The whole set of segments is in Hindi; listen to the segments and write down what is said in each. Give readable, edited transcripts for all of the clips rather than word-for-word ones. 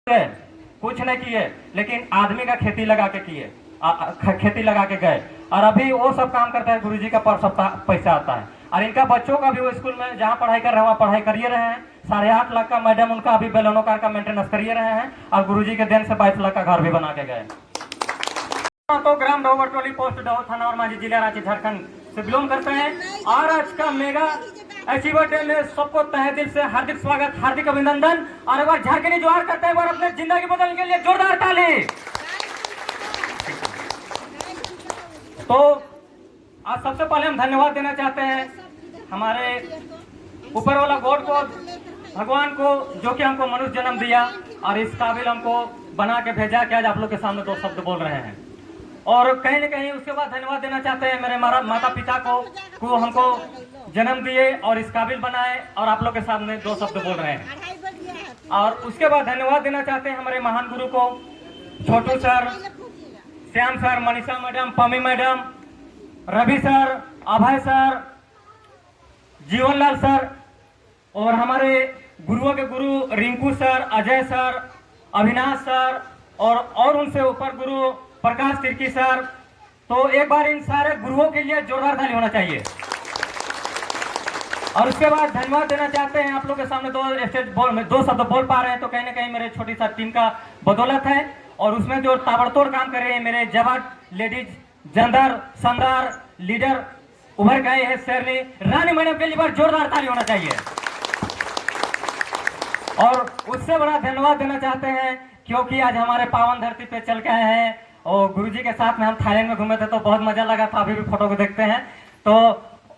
कुछ नहीं किए, लेकिन आदमी का खेती लगा के किए, खेती लगा के गए, और अभी वो सब काम करता है। गुरुजी का पर सप्ताह पैसा आता है, और इनका बच्चों का भी वो स्कूल में जहाँ पढ़ाई कर रहे हैं वहाँ पढ़ाई करिए रहे हैं। 8.5 लाख का मैडम उनका अभी बेलोनो कार का मेंटेनेंस करिए रहे हैं, और गुरुजी के देन से 22 लाख का घर भी बना के गए। तो ग्राम डोबरटोली पोस्ट डहो थाना और मांझी जिला रांची झारखंड से बिलोंग करते हैं। और आज का मेगा अचीवर डे में सबको तहे दिल से हार्दिक स्वागत, हार्दिक अभिनंदन, और एक बार झारखंडी जोहार करते हैं, अपने जिंदगी बदलने के लिए जोरदार ताली। तो आज सबसे पहले हम धन्यवाद देना चाहते हैं हमारे ऊपर वाला गॉड को, भगवान को, जो कि हमको मनुष्य जन्म दिया और इस काबिल हमको बना के भेजा कि आज आप लोग के सामने 2 शब्द बोल रहे हैं। और कहीं न कहीं उसके बाद धन्यवाद देना चाहते हैं मेरे माता पिता को हमको जन्म दिए और इस काबिल बनाए, और आप लोग के सामने 2 शब्द बोल रहे हैं। और उसके बाद धन्यवाद देना चाहते हैं हमारे महान गुरु को, Chhotu sir, Shyam sir, Manisha madam, Pammi madam, Ravi sir, Abhay sir, Jeevanlal sir, और हमारे गुरुओं के गुरु Rinku sir, Ajay sir, Avinash sir, और उनसे ऊपर गुरु प्रकाश तिर्की सर। तो एक बार इन सारे गुरुओं के लिए जोरदार ताली होना चाहिए। और उसके बाद धन्यवाद देना चाहते हैं आप लोग के सामने 2 शब्द बोल पा रहे हैं, तो कहीं ना कहीं मेरे छोटी सा टीम का बदौलत है। और उसमें जो ताबड़तोड़ काम कर रहे हैं मेरे जवान लेडीज जंदर शानदार लीडर उभर गए हैं, शेरनी रानी मैडम के लिए बार जोरदार ताली होना चाहिए। और उससे बड़ा धन्यवाद देना चाहते हैं क्योंकि आज हमारे पावन धरती पे चल के आए हैं, और गुरुजी के साथ में हम थाईलैंड में घूमे थे तो बहुत मजा लगा था। अभी भी फोटो को देखते हैं तो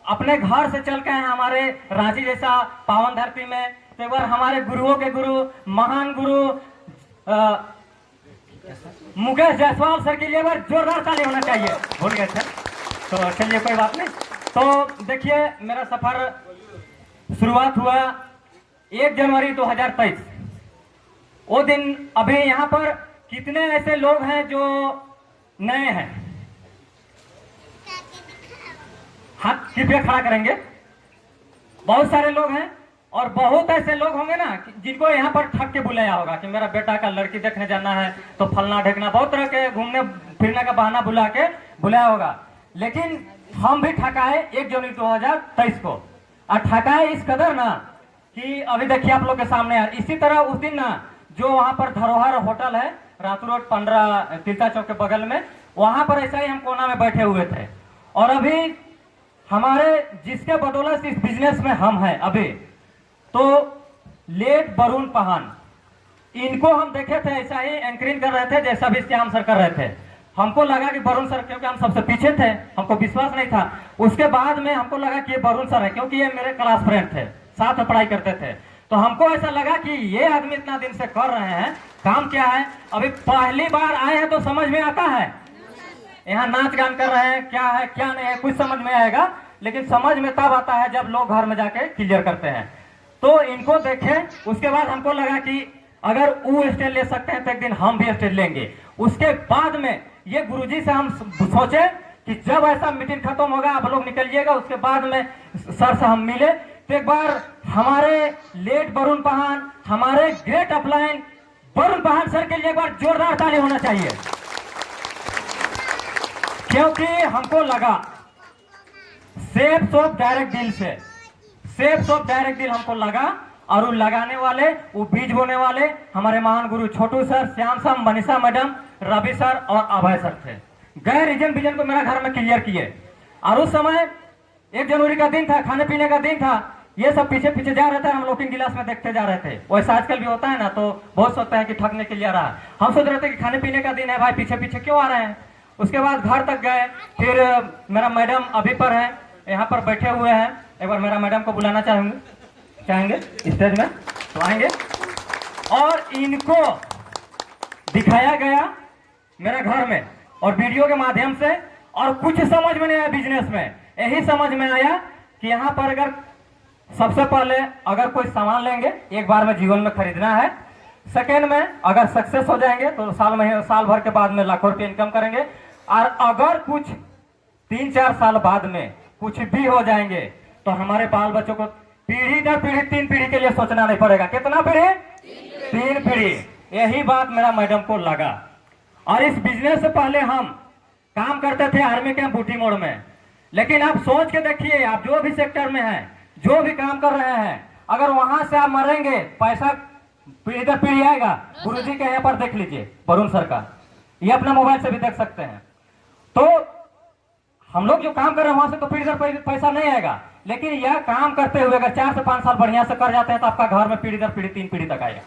अपने घर से चल के आए हमारे रांची जैसा पावन धरती में। तो एक बार हमारे गुरुओं के गुरु, महान गुरु मुकेश जायसवाल सर के लिए एक बार जोरदार ताली होना चाहिए। भूल गए सर, तो चलिए कोई बात नहीं। तो देखिए मेरा सफर शुरुआत हुआ 1 जनवरी 2023। वो दिन अभी यहाँ पर कितने ऐसे लोग हैं जो नए हैं, हाथ कृपया खड़ा करेंगे। बहुत सारे लोग हैं, और बहुत ऐसे लोग होंगे ना जिनको यहाँ पर ठग के बुलाया होगा कि मेरा बेटा का लड़की देखने जाना है, तो फलना ढेकना बहुत तरह के घूमने फिरने का बहाना बुला के बुलाया होगा। लेकिन हम भी ठकाए 1 जनवरी 2023 को, और ठकाए इस कदर ना कि अभी देखिए आप लोग के सामने यार। इसी तरह उस दिन ना जो वहां पर धरोहर होटल है रातू रोड 15 तिलता चौक के बगल में, वहां पर ऐसा ही हम कोना में बैठे हुए थे। और अभी हमारे जिसके बदौलत इस बिजनेस में हम हैं अभी, तो लेट वरुण पहान, इनको हम देखे थे ऐसा ही एंकरिंग कर रहे थे जैसा भी श्याम सर कर रहे थे। हमको लगा कि वरुण सर, क्योंकि हम सबसे पीछे थे, हमको विश्वास नहीं था। उसके बाद में हमको लगा कि ये वरुण सर है, क्योंकि ये मेरे क्लास फ्रेंड थे, साथ में पढ़ाई करते थे। तो हमको ऐसा लगा कि ये आदमी इतना दिन से कर रहे हैं, काम क्या है। अभी पहली बार आए हैं तो समझ में आता है, यहाँ नाच गान कर रहे हैं, क्या है क्या नहीं है कुछ समझ में आएगा, लेकिन समझ में तब आता है जब लोग घर में जाके क्लियर करते हैं। तो इनको देखें, उसके बाद हमको लगा कि अगर वो स्टेज ले सकते हैं तो एक दिन हम भी स्टेज लेंगे। उसके बाद में ये गुरुजी से हम सोचे कि जब ऐसा मीटिंग खत्म होगा आप लोग निकलिएगा, उसके बाद में सर से हम मिले। तो एक बार हमारे लेट वरुण पहान, हमारे ग्रेट अपलाइन वरुण पहान सर के लिए एक बार जोरदार ताली होना चाहिए, क्योंकि हमको लगा सेफ ऑफ डायरेक्ट डील से, सेफ ऑफ डायरेक्ट डील हमको लगा। और वो लगाने वाले, वो बीज बोने वाले हमारे महान गुरु Chhotu sir, Shyam sir, Manisha madam, Ravi sir और अभय सर थे। गए रीजन विजन को मेरा घर में क्लियर किए। और उस समय 1 जनवरी का दिन था, खाने पीने का दिन था। ये सब पीछे पीछे जा रहे थे, हम लुकिंग गिलास में देखते जा रहे थे। वैसा आजकल भी होता है ना, तो बहुत सोचता है कि ठगने के लिए आ रहा है। हम सोच रहे थे कि खाने पीने का दिन है भाई, पीछे पीछे क्यों आ रहे हैं। उसके बाद घर तक गए, फिर मेरा मैडम अभी पर है, यहाँ पर बैठे हुए हैं। एक बार मेरा मैडम को बुलाना चाहेंगे स्टेज में, तो आएंगे। और इनको दिखाया गया मेरे घर में और वीडियो के माध्यम से, और कुछ समझ में नहीं आया बिजनेस में। यही समझ में आया कि यहाँ पर अगर सबसे पहले अगर कोई सामान लेंगे, एक बार में जीवन में खरीदना है। सेकेंड में अगर सक्सेस हो जाएंगे तो साल भर के बाद में लाखों रुपये इनकम करेंगे। और अगर कुछ 3-4 साल बाद में कुछ भी हो जाएंगे तो हमारे बाल बच्चों को पीढ़ी दर पीढ़ी 3 पीढ़ी के लिए सोचना नहीं पड़ेगा। कितना पीढ़ी? 3 पीढ़ी। यही बात मेरा मैडम को लगा। और इस बिजनेस से पहले हम काम करते थे आर्मी कैंप बूटी मोड़ में, लेकिन आप सोच के देखिए, आप जो भी सेक्टर में हैं, जो भी काम कर रहे हैं, अगर वहां से आप मरेंगे, पैसा पीढ़ी दर पीढ़ी आएगा। गुरुजी के यहाँ पर देख लीजिए, वरुण सर का, ये अपना मोबाइल से भी देख सकते हैं। तो हम लोग जो काम कर रहे हैं वहां से तो पीढ़ी दर पैसा नहीं आएगा, लेकिन यह काम करते हुए अगर 4 से 5 साल बढ़िया से कर जाते हैं तो आपका घर में पीढ़ी दर पीढ़ी 3 पीढ़ी तक आएगा।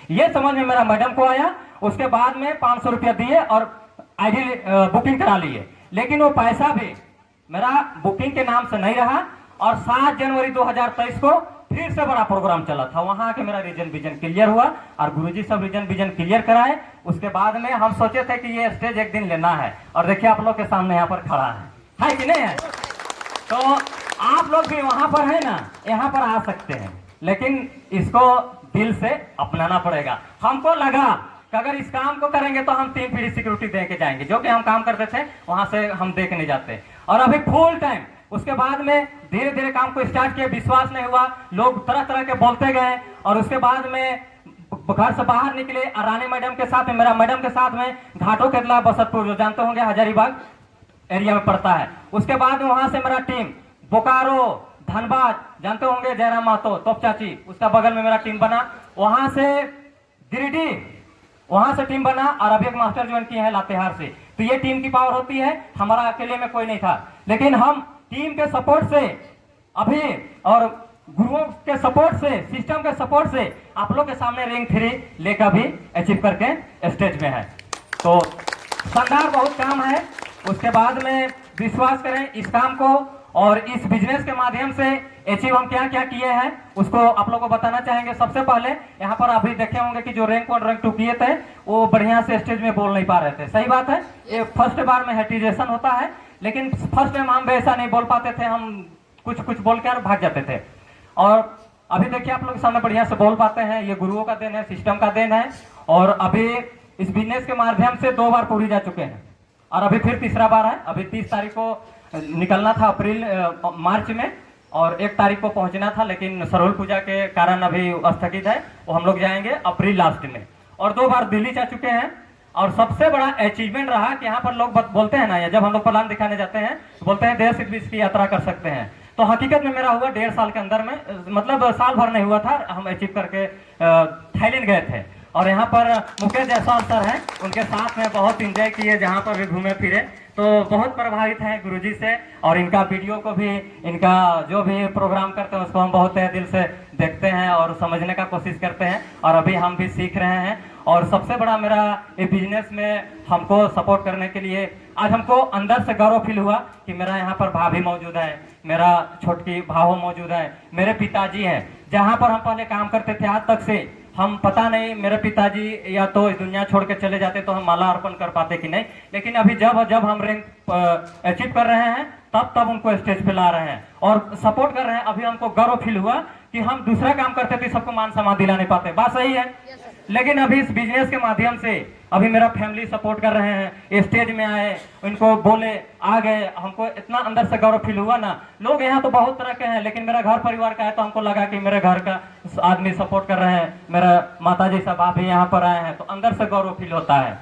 ये समझ में मेरा मैडम को आया। उसके बाद में 500 रुपया दिए और आईडी बुकिंग करा लिए, लेकिन वो पैसा भी मेरा बुकिंग के नाम से नहीं रहा। और 7 जनवरी 2023 को फिर से बड़ा प्रोग्राम चला था, वहां के मेरा रीजन विजन क्लियर हुआ और गुरुजी सब रीजन विजन क्लियर कराए। उसके बाद में हम सोचे थे कि ये स्टेज एक दिन लेना है, और देखिए आप लोग के सामने यहाँ पर खड़ा है कि नहीं है। तो आप लोग भी वहां पर है ना, यहाँ पर आ सकते हैं, लेकिन इसको दिल से अपनाना पड़ेगा। हमको लगा कि अगर इस काम को करेंगे तो हम 3 पीढ़ी सिक्योरिटी दे के जाएंगे, जो कि हम काम करते थे वहां से हम दे के नहीं जाते। और अभी फुल टाइम उसके बाद में धीरे धीरे काम को स्टार्ट किया, विश्वास नहीं हुआ, लोग तरह तरह के बोलते गए। और उसके बाद में घर से बाहर निकले और रानी मैडम के साथ में, मेरा मैडम के साथ में घाटों केतला बसतपुर, जो जानते होंगे हजारीबाग एरिया में पड़ता है। उसके बाद वहां से मेरा टीम बोकारो, धनबाद, जानते होंगे जयराम महतो तोप चाची, उसका बगल में मेरा टीम बना। वहां से गिरिडीह, वहां से टीम बना, और अभी एक मास्टर ज्वाइन किया है लातेहार से। तो ये टीम की पावर होती है, हमारा अकेले में कोई नहीं था, लेकिन हम टीम के सपोर्ट से अभी, और गुरुओं के सपोर्ट से, सिस्टम के सपोर्ट से आप लोग के सामने रिंग 3 लेकर भी अचीव करके स्टेज में है। तो शानदार बहुत काम है। उसके बाद में विश्वास करें इस काम को, और इस बिजनेस के माध्यम से अचीव हम क्या क्या किए हैं उसको आप लोगों को बताना चाहेंगे। सबसे पहले यहाँ पर अभी देखे होंगे कि जो रैंक 1 रैंक 2 किए थे वो बढ़िया से स्टेज में बोल नहीं पा रहे थे। सही बात है, ये फर्स्ट बार में हेटिजेशन होता है, लेकिन फर्स्ट टाइम हम वैसा नहीं बोल पाते थे, हम कुछ कुछ बोल कर भाग जाते थे। और अभी देखिए आप लोग सामने बढ़िया से बोल पाते हैं, ये गुरुओं का देन है, सिस्टम का देन है। और अभी इस बिजनेस के माध्यम से 2 बार पूरी जा चुके हैं, और अभी फिर तीसरा बार है। अभी 30 तारीख को निकलना था मार्च में, और 1 तारीख को पहुंचना था, लेकिन सरहुल पूजा के कारण अभी स्थगित है। वो हम लोग जाएंगे अप्रैल लास्ट में। और 2 बार दिल्ली जा चुके हैं। और सबसे बड़ा अचीवमेंट रहा कि यहाँ पर लोग बोलते हैं ना, या जब हम लोग प्लान दिखाने जाते हैं तो बोलते हैं देश विदेश की यात्रा कर सकते हैं। तो हकीकत में मेरा हुआ 1.5 साल के अंदर में, मतलब साल भर नहीं हुआ था, हम अचीव करके थाईलैंड गए थे। और यहाँ पर मुकेश जायसवाल सर हैं, उनके साथ में बहुत इंजॉय किए, जहाँ पर भी घूमे फिरे। तो बहुत प्रभावित हैं गुरुजी से, और इनका वीडियो को भी, इनका जो भी प्रोग्राम करते हैं उसको हम बहुत दिल से देखते हैं और समझने का कोशिश करते हैं, और अभी हम भी सीख रहे हैं। और सबसे बड़ा मेरा ये बिजनेस में हमको सपोर्ट करने के लिए आज हमको अंदर से गौरव फील हुआ कि मेरा यहाँ पर भाभी मौजूद है, मेरा छोटकी भाव मौजूद है, मेरे पिताजी हैं। जहाँ पर हम पहले काम करते थे आज तक से हम पता नहीं, मेरे पिताजी या तो इस दुनिया छोड़ के चले जाते तो हम माला अर्पण कर पाते कि नहीं, लेकिन अभी जब हम रैंक अचीव कर रहे हैं तब उनको स्टेज पे ला रहे हैं और सपोर्ट कर रहे हैं। अभी हमको गर्व फील हुआ कि हम दूसरा काम करते थे, सबको मान सम्मान दिला नहीं पाते, बात सही है। लेकिन अभी इस बिजनेस के माध्यम से अभी मेरा फैमिली सपोर्ट कर रहे हैं, स्टेज में आए, उनको बोले, आ गए, हमको इतना अंदर से गौरव फील हुआ ना। लोग यहाँ तो बहुत तरह के हैं, लेकिन मेरा घर परिवार का है तो हमको लगा कि मेरे घर का आदमी सपोर्ट कर रहे हैं, मेरा माता जी सब आप भी यहाँ पर आए हैं, तो अंदर से गौरव फील होता है।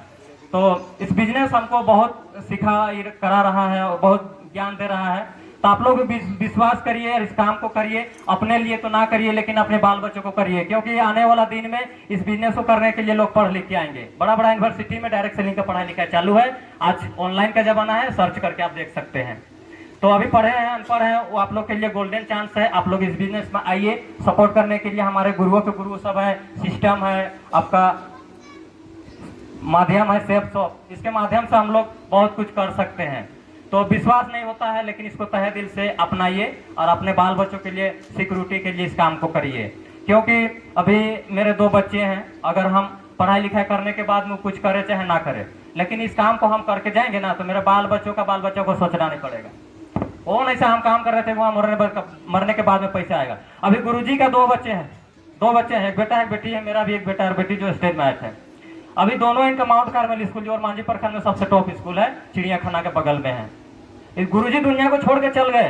तो इस बिजनेस हमको बहुत सिखा करा रहा है और बहुत ज्ञान दे रहा है। तो आप लोग विश्वास करिए, इस काम को करिए, अपने लिए तो ना करिए लेकिन अपने बाल बच्चों को करिए, क्योंकि आने वाला दिन में इस बिजनेस को करने के लिए लोग पढ़ लिख के आएंगे। बड़ा बड़ा यूनिवर्सिटी में डायरेक्ट सेलिंग का पढ़ाई लिखाई चालू है, आज ऑनलाइन का जमाना है, सर्च करके आप देख सकते हैं। तो अभी पढ़े हैं, अनपढ़ हैं, वो आप लोग के लिए गोल्डन चांस है। आप लोग इस बिजनेस में आइए, सपोर्ट करने के लिए हमारे गुरुओं के गुरु सब है, सिस्टम है, आपका माध्यम है सेफ शॉप, इसके माध्यम से हम लोग बहुत कुछ कर सकते हैं। तो विश्वास नहीं होता है, लेकिन इसको तहे दिल से अपनाइए और अपने बाल बच्चों के लिए सिक्योरिटी के लिए इस काम को करिए। क्योंकि अभी मेरे 2 बच्चे हैं, अगर हम पढ़ाई लिखाई करने के बाद में कुछ करे चाहे ना करे, लेकिन इस काम को हम करके जाएंगे ना, तो मेरे बाल बच्चों को सोचना नहीं पड़ेगा। वो नहीं से हम काम कर रहे थे, वहाँ मरने के बाद में पैसा आएगा। अभी गुरुजी का 2 बच्चे हैं, 2 बच्चे हैं, एक बेटा एक बेटी है, मेरा भी एक बेटा और बेटी जो स्टेज में आए थे। अभी दोनों इनका माउंट कार्मेल स्कूल जो और मांझी प्रखंड में सबसे टॉप स्कूल है, चिड़ियाखाना के बगल में है। इस गुरुजी दुनिया को छोड़ के चल गए,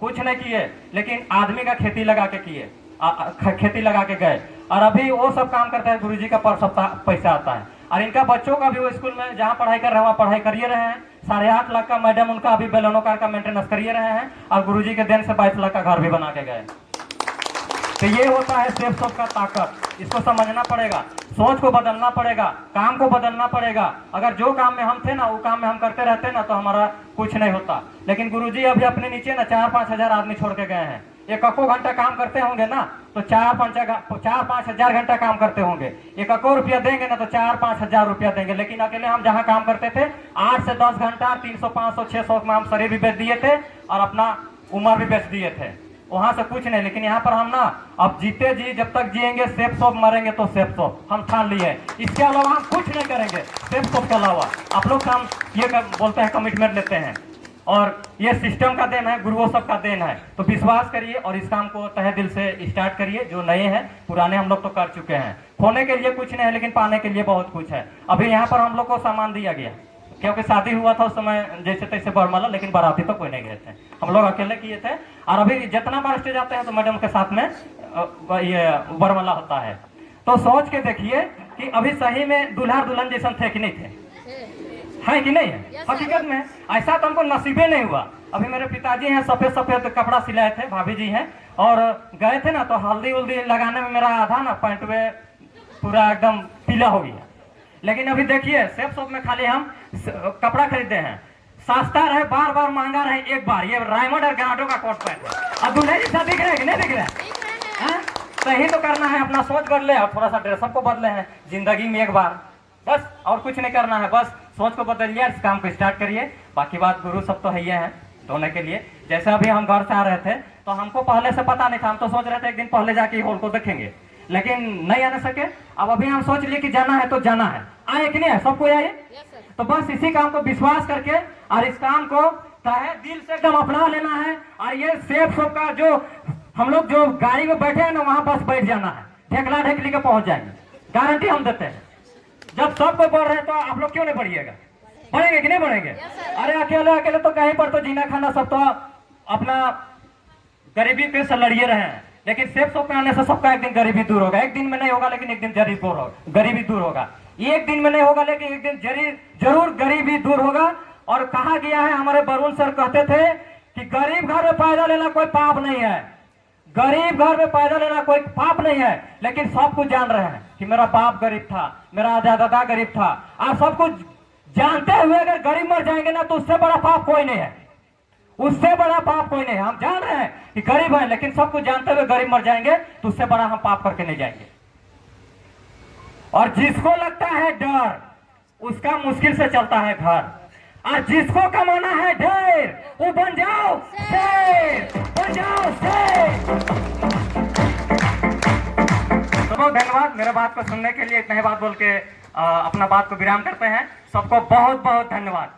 कुछ नहीं किए, लेकिन आदमी का खेती लगा के किए, खेती लगा के गए। और अभी वो सब काम करते हैं, गुरुजी का पर सप्ताह पैसा आता है। और इनका बच्चों का भी वो स्कूल में जहाँ पढ़ाई कर रहे हैं वहाँ पढ़ाई करिए रहे हैं। 8.5 लाख का मैडम उनका अभी बेलोनो कार का मेंटेनेंस करिए रहे हैं, और गुरुजी के देन से 22 लाख का घर भी बना के गए। तो ये होता है सेफ शॉप का ताकत। इसको समझना पड़ेगा, सोच को बदलना पड़ेगा, काम को बदलना पड़ेगा। अगर जो काम में हम थे ना वो काम में हम करते रहते ना तो हमारा कुछ नहीं होता। लेकिन गुरुजी अभी अपने नीचे ना 4-5 हजार आदमी छोड़ के गए हैं। एक अको घंटा काम करते होंगे ना तो 4-5 हजार घंटा काम करते होंगे। एक अको रुपया देंगे ना तो 4-5 हजार रुपया देंगे। लेकिन अकेले हम जहाँ काम करते थे 8 से 10 घंटा 300, 500, 600 में हम शरीर भी बेच दिए थे और अपना उम्र भी बेच दिए थे। वहां से कुछ नहीं। लेकिन यहाँ पर हम ना अब जीते जी जब तक जिएंगे सेफ शॉप, मरेंगे तो सेफ शॉप हम ठान लिए। इसके अलावा हम कुछ नहीं करेंगे सेफ शॉप के अलावा। आप लोग काम ये बोलते हैं कमिटमेंट लेते हैं, और ये सिस्टम का देन है, गुरुओं सब का देन है। तो विश्वास करिए और इस काम को तहे दिल से स्टार्ट करिए। जो नए हैं, पुराने हम लोग तो कर चुके हैं। खोने के लिए कुछ नहीं है लेकिन पाने के लिए बहुत कुछ है। अभी यहाँ पर हम लोग को सामान दिया गया क्योंकि शादी हुआ था उस समय जैसे तैसे बरमाला, लेकिन बाराती तो कोई नहीं गए थे, हम लोग अकेले किए थे। और अभी जितना बार स्टेज आते हैं तो मैडम के साथ में ये बरमाला होता है। तो सोच के देखिए कि अभी सही में दूल्हा दुल्हन जैसा थे कि नहीं थे, है कि नहीं है? हकीकत में ऐसा तो हमको नसीबे नहीं हुआ। अभी मेरे पिताजी हैं, सफेद सफेद कपड़ा सिलाए थे, भाभी जी हैं, और गए थे ना तो हल्दी उल्दी लगाने में मेरा आधा ना पैंट में पूरा एकदम पीला हो गया। लेकिन अभी देखिए सेफ शॉप में खाली हम कपड़ा खरीदते हैं, सस्ता रहे, बार बार महंगा रहे, एक बार ये रायमंड और ग्राडो का कोट पैंट है। अब दूल्हे जैसा दिख रहा है कि नहीं दिख रहा है? सही तो करना है, अपना सोच बदले और थोड़ा सा ड्रेसअप को बदले हैं जिंदगी में एक बार, बस और कुछ नहीं करना है। बस सोच को बदलिए, इस काम को स्टार्ट करिए। बाकी बात गुरु सब तो है ही है धोने के लिए। जैसे अभी हम घर से आ रहे थे तो हमको पहले से पता नहीं था, हम तो सोच रहे थे एक दिन पहले जाके हॉल को देखेंगे, लेकिन नहीं आने सके। अब अभी हम सोच लिए कि जाना है तो जाना है, आए कि नहीं है, सबको आए। तो बस इसी काम को विश्वास करके और इस काम को तहे दिल से एकदम अपना लेना है। और ये सेफ शॉप का जो हम लोग जो गाड़ी में बैठे हैं ना वहां बस बैठ जाना है, ढेकला ढेकली के पहुंच जाएंगे, गारंटी हम देते हैं। जब सब कोई बढ़ रहे हैं तो आप लोग क्यों नहीं बढ़िएगा? बढ़ेंगे कि नहीं बढ़ेंगे? अरे अकेले अकेले तो कहीं पर तो जीना खाना सब तो अपना गरीबी पे से लड़िए रहे हैं। लेकिन सेफ शॉप में आने से सबका एक दिन गरीबी दूर होगा। एक दिन में नहीं होगा लेकिन एक दिन गरीबी दूर होगा। एक दिन में नहीं होगा लेकिन एक दिन जरूर गरीबी दूर होगा। और कहा गया है, हमारे वरुण सर कहते थे कि गरीब घर में पैदा लेना कोई पाप नहीं है, गरीब घर में पैदा लेना कोई पाप नहीं है। लेकिन सब कुछ जान रहे हैं कि मेरा बाप गरीब था, मेरा दादा गरीब था, और सब कुछ जानते हुए अगर गरीब मर जाएंगे ना तो उससे बड़ा पाप कोई नहीं है, उससे बड़ा पाप कोई नहीं है। हम जान रहे हैं कि गरीब है लेकिन सब कुछ जानते हुए गरीब मर जाएंगे तो उससे बड़ा हम पाप करके नहीं जाएंगे। और जिसको लगता है डर उसका मुश्किल से चलता है घर, और जिसको कमाना है ढेर वो बन जाओ शेर, बन जाओ शेर। तो बहुत धन्यवाद मेरे बात को सुनने के लिए। इतना ही बात बोल के अपना बात को विराम करते हैं। सबको बहुत बहुत धन्यवाद।